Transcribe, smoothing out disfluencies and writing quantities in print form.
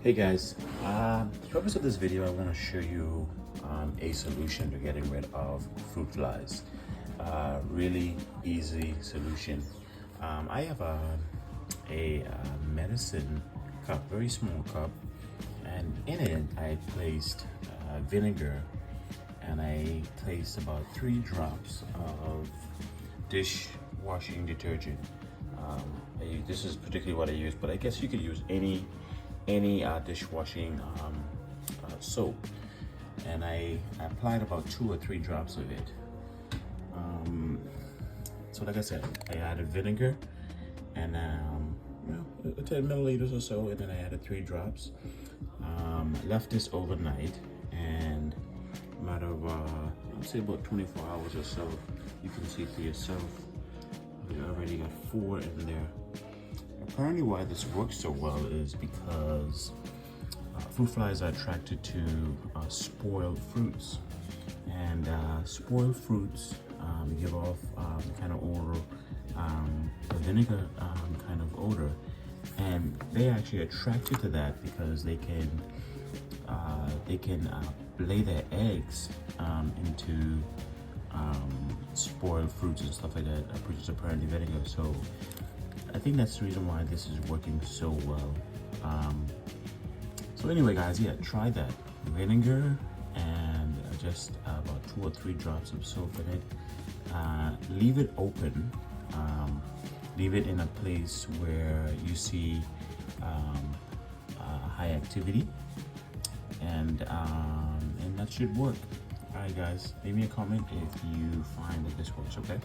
Hey guys, the purpose of this video, I want to show you a solution to getting rid of fruit flies. Really easy solution. I have a medicine cup, very small cup, and in it I placed vinegar, and I placed about 3 drops of dishwashing detergent. This is particularly what I use, but I guess you could use any dishwashing soap, and I applied about 2 or 3 drops of it. So like I said, I added vinegar and 10 milliliters or so, and then I added 3 drops. Left this overnight, and a matter of I'd say about 24 hours or so, you can see for yourself we already got 4 in there. Apparently why this works so well is because fruit flies are attracted to spoiled fruits, and spoiled fruits give off kind of odor, a vinegar kind of odor, and they actually attracted to that because they can lay their eggs into spoiled fruits and stuff like that, produce apparently vinegar. So I think that's the reason why this is working so well. So anyway guys, yeah, try that. Vinegar and just about 2 or 3 drops of soap in it. Leave it open. Leave it in a place where you see high activity, and that should work. Alright guys, leave me a comment if you find that this works, okay?